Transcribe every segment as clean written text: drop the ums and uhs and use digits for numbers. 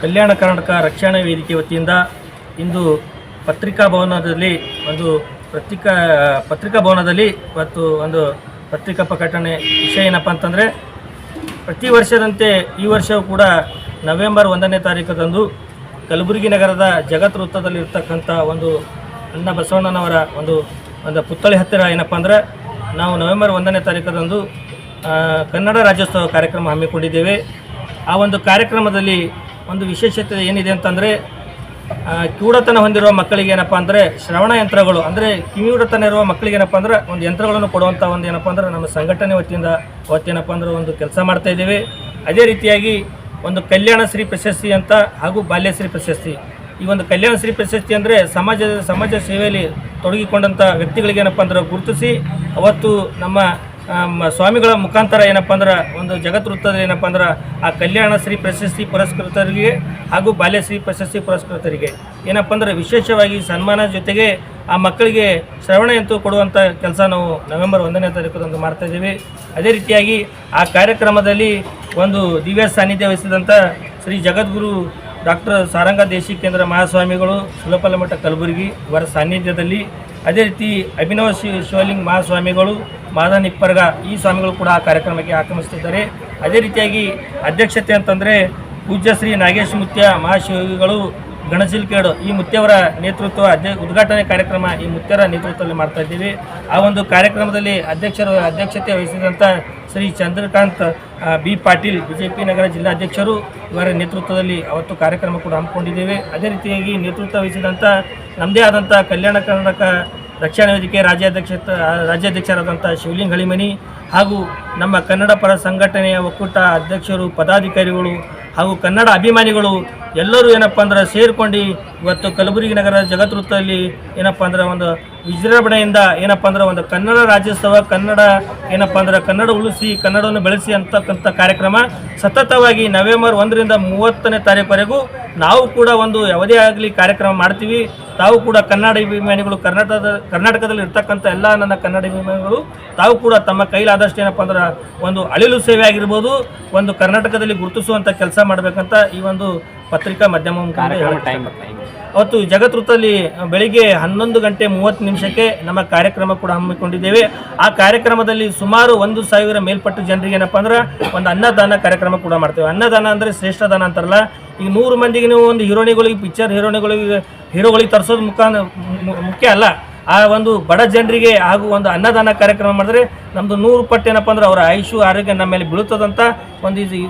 ಕಲ್ಯಾಣ ಕರ್ನಾಟಕ ರಕ್ಷಣಾ ವೇದಿಕೆ ವತಿಯಿಂದ ಇಂದು ಪತ್ರಿಕಾ ಭವನದಲ್ಲಿ ಇವತ್ತು ಒಂದು ಪತ್ರಿಕಾ ಪ್ರಕಟಣೆ ವಿಷಯ ಏನಪ್ಪ ಅಂತಂದರೆ, ಪ್ರತಿ ವರ್ಷದಂತೆ ಈ ವರ್ಷವೂ ಕೂಡ ನವೆಂಬರ್ 1ನೇ ತಾರೀಕದಂದು ಕಲಬುರಗಿ ನಗರದ ಜಗತ್ ವೃತ್ತದಲ್ಲಿರ್ತಕ್ಕಂಥ ಒಂದು ಅಣ್ಣ ಬಸವಣ್ಣನವರ ಒಂದು ಪುತ್ಥಳಿ ಹತ್ತಿರ ಏನಪ್ಪ ಅಂದ್ರೆ ನಾವು ನವೆಂಬರ್ 1ನೇ ತಾರೀಕದಂದು ಕನ್ನಡ ರಾಜ್ಯೋತ್ಸವ ಕಾರ್ಯಕ್ರಮ ಹಮ್ಮಿಕೊಂಡಿದ್ದೇವೆ. ಆ ಒಂದು ಕಾರ್ಯಕ್ರಮದಲ್ಲಿ ಒಂದು ವಿಶೇಷತೆ ಏನಿದೆ ಅಂತಂದರೆ, ಕಿವುಡತನ ಹೊಂದಿರುವ ಮಕ್ಕಳಿಗೆ ಏನಪ್ಪ ಅಂದರೆ ಶ್ರವಣ ಯಂತ್ರಗಳು, ಅಂದರೆ ಕಿವಿಯುಡತನ ಇರುವ ಮಕ್ಕಳಿಗೆ ಏನಪ್ಪ ಅಂದ್ರೆ ಒಂದು ಯಂತ್ರಗಳನ್ನು ಕೊಡುವಂಥ ಒಂದು ಏನಪ್ಪ ಅಂದ್ರೆ ನಮ್ಮ ಸಂಘಟನೆ ವತಿಯಿಂದ ಅಂದ್ರೆ ಒಂದು ಕೆಲಸ ಮಾಡ್ತಾಯಿದ್ದೇವೆ. ಅದೇ ರೀತಿಯಾಗಿ ಒಂದು ಕಲ್ಯಾಣಶ್ರೀ ಪ್ರಶಸ್ತಿ ಅಂತ ಹಾಗೂ ಬಾಲ್ಯಶ್ರೀ ಪ್ರಶಸ್ತಿ. ಈ ಒಂದು ಕಲ್ಯಾಣಶ್ರೀ ಪ್ರಶಸ್ತಿ ಅಂದರೆ ಸಮಾಜ ಸೇವೆಯಲ್ಲಿ ತೊಡಗಿಕೊಂಡಂಥ ವ್ಯಕ್ತಿಗಳಿಗೆ ಏನಪ್ಪ ಅಂದ್ರೆ ಗುರುತಿಸಿ ಅವತ್ತು ನಮ್ಮ ಸ್ವಾಮಿಗಳ ಮುಖಾಂತರ ಏನಪ್ಪ ಅಂದ್ರೆ ಒಂದು ಜಗತ್ ವೃತ್ತದಲ್ಲಿ ಏನಪ್ಪ ಅಂದ್ರೆ ಆ ಕಲ್ಯಾಣಶ್ರೀ ಪ್ರಶಸ್ತಿ ಪುರಸ್ಕೃತರಿಗೆ ಹಾಗೂ ಬಾಲ್ಯಶ್ರೀ ಪ್ರಶಸ್ತಿ ಪುರಸ್ಕೃತರಿಗೆ ಏನಪ್ಪ ಅಂದ್ರೆ ವಿಶೇಷವಾಗಿ ಸನ್ಮಾನ ಜೊತೆಗೆ ಆ ಮಕ್ಕಳಿಗೆ ಶ್ರವಣಯಂತ್ರ ಕೊಡುವಂಥ ಕೆಲಸ ನಾವು ನವೆಂಬರ್ 1ನೇ ತಾರೀಕದಂದು ಮಾಡ್ತಾಯಿದ್ದೀವಿ. ಅದೇ ರೀತಿಯಾಗಿ ಆ ಕಾರ್ಯಕ್ರಮದಲ್ಲಿ ಒಂದು ದಿವ್ಯ ಸಾನ್ನಿಧ್ಯ ವಹಿಸಿದಂಥ ಶ್ರೀ ಜಗದ್ಗುರು ಡಾಕ್ಟರ್ ಸಾರಂಗ ದೇಶಿಕೇಂದ್ರ ಮಹಾಸ್ವಾಮಿಗಳು ಸುಲಪಲ ಮಠ ಕಲಬುರಗಿ ಇವರ ಸಾನ್ನಿಧ್ಯದಲ್ಲಿ, ಅದೇ ರೀತಿ ಅಭಿನವ ಶಿವಲಿಂಗ ಮಹಾಸ್ವಾಮಿಗಳು ಮಾದನ್ ಇಪ್ಪರ್ಗ ಈ ಸ್ವಾಮಿಗಳು ಕೂಡ ಆ ಕಾರ್ಯಕ್ರಮಕ್ಕೆ ಆಗಮಿಸುತ್ತಿದ್ದಾರೆ. ಅದೇ ರೀತಿಯಾಗಿ ಅಧ್ಯಕ್ಷತೆ ಅಂತಂದರೆ ಪೂಜ್ಯ ಶ್ರೀ ನಾಗೇಶ್ ಮುತ್ಯ ಮಹಾಶಿವಗಳು ಗಣಸಿಲ್ಕೇಡು ಈ ಮುತ್ಯವರ ನೇತೃತ್ವ ಉದ್ಘಾಟನೆ ಕಾರ್ಯಕ್ರಮ ಈ ಮುತ್ಯರ ನೇತೃತ್ವದಲ್ಲಿ ಮಾಡ್ತಾ ಇದ್ದೀವಿ. ಆ ಒಂದು ಕಾರ್ಯಕ್ರಮದಲ್ಲಿ ಅಧ್ಯಕ್ಷತೆ ವಹಿಸಿದಂಥ ಶ್ರೀ ಚಂದ್ರಕಾಂತ್ ಬಿ ಪಾಟೀಲ್ BJP ನಗರ ಜಿಲ್ಲಾಧ್ಯಕ್ಷರು ಇವರ ನೇತೃತ್ವದಲ್ಲಿ ಅವತ್ತು ಕಾರ್ಯಕ್ರಮ ಕೂಡ ಹಮ್ಮಿಕೊಂಡಿದ್ದೇವೆ. ಅದೇ ರೀತಿಯಾಗಿ ನೇತೃತ್ವ ವಹಿಸಿದಂಥ ನಮ್ಮದೇ ಆದಂಥ ಕಲ್ಯಾಣ ಕರ್ನಾಟಕ ರಕ್ಷಣಾ ವೇದಿಕೆ ರಾಜ್ಯಾಧ್ಯಕ್ಷರಾದಂಥ ಶಿವಲಿಂಗ ಹಳಿಮನಿ ಹಾಗೂ ನಮ್ಮ ಕನ್ನಡ ಪರ ಸಂಘಟನೆಯ ಒಕ್ಕೂಟ ಅಧ್ಯಕ್ಷರು, ಪದಾಧಿಕಾರಿಗಳು ಹಾಗೂ ಕನ್ನಡ ಅಭಿಮಾನಿಗಳು ಎಲ್ಲರೂ ಏನಪ್ಪ ಅಂದ್ರೆ ಸೇರಿಕೊಂಡು ಇವತ್ತು ಕಲಬುರಗಿ ನಗರ ಜಗತ್ ವೃತ್ತದಲ್ಲಿ ಏನಪ್ಪ ಅಂದ್ರೆ ಒಂದು ವಿಜೃಂಭಣೆಯಿಂದ ಏನಪ್ಪ ಅಂದ್ರೆ ಒಂದು ಕನ್ನಡ ರಾಜ್ಯೋತ್ಸವ, ಕನ್ನಡ ಉಳಿಸಿ ಕನ್ನಡವನ್ನು ಬೆಳೆಸಿ ಅಂತಕ್ಕಂಥ ಕಾರ್ಯಕ್ರಮ ಸತತವಾಗಿ ನವೆಂಬರ್ 1ರಿಂದ 30ನೇ ತಾರೀಕುವರೆಗೂ ನಾವು ಕೂಡ ಒಂದು ಯಾವುದೇ ಆಗಲಿ ಕಾರ್ಯಕ್ರಮ ಮಾಡ್ತೀವಿ. ತಾವು ಕೂಡ ಕನ್ನಡ ಅಭಿಮಾನಿಗಳು, ಕರ್ನಾಟಕದಲ್ಲಿ ಇರ್ತಕ್ಕಂಥ ಎಲ್ಲ ನನ್ನ ಕನ್ನಡ ಅಭಿಮಾನಿಗಳು ತಾವು ಕೂಡ ತಮ್ಮ ಕೈಲಾದಷ್ಟು ಏನಪ್ಪ ಅಂದ್ರೆ ಒಂದು ಅಳಿಲು ಸೇವೆ ಆಗಿರ್ಬೋದು, ಒಂದು ಕರ್ನಾಟಕದಲ್ಲಿ ಗುರುತಿಸುವಂಥ ಕೆಲಸ ಮಾಡಬೇಕಂತ ಈ ಒಂದು ಪತ್ರಿಕಾ ಮಾಧ್ಯಮ ಅವತ್ತು ಜಗತ್ ವೃತ್ತದಲ್ಲಿ ಬೆಳಿಗ್ಗೆ 11:30 ನಮ್ಮ ಕಾರ್ಯಕ್ರಮ ಕೂಡ ಹಮ್ಮಿಕೊಂಡಿದ್ದೇವೆ. ಆ ಕಾರ್ಯಕ್ರಮದಲ್ಲಿ ಸುಮಾರು 1,000 ಮೇಲ್ಪಟ್ಟು ಜನರಿಗೆ ಏನಪ್ಪ ಅಂದ್ರೆ ಒಂದು ಅನ್ನದಾನ ಕಾರ್ಯಕ್ರಮ ಕೂಡ ಮಾಡ್ತೇವೆ. ಅನ್ನದಾನ ಅಂದರೆ ಶ್ರೇಷ್ಠ ದಾನ ಅಂತಾರಲ್ಲ, ಈಗ 100 ಮಂದಿಗೆ ನೀವು ಒಂದು ಹೀರೋಗಳಿಗೆ ತರಿಸೋದು ಮುಖ್ಯ ಅಲ್ಲ. ಆ ಒಂದು ಬಡ ಜನರಿಗೆ ಹಾಗೂ ಒಂದು ಅನ್ನದಾನ ಕಾರ್ಯಕ್ರಮ ಮಾಡಿದ್ರೆ ನಮ್ಮದು 100 ಪಟ್ಟು ಏನಪ್ಪ ಅಂದ್ರೆ ಅವರ ಆಯುಷು ಆರೋಗ್ಯ ನಮ್ಮ ಮೇಲೆ ಬೀಳುತ್ತದಂತ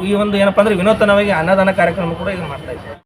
ಈ ಒಂದು ಏನಪ್ಪ ಅಂದ್ರೆ ವಿನೂತನವಾಗಿ ಅನ್ನದಾನ ಕಾರ್ಯಕ್ರಮ ಕೂಡ ಈಗ ಮಾಡ್ತಾ ಇದ್ದೀವಿ.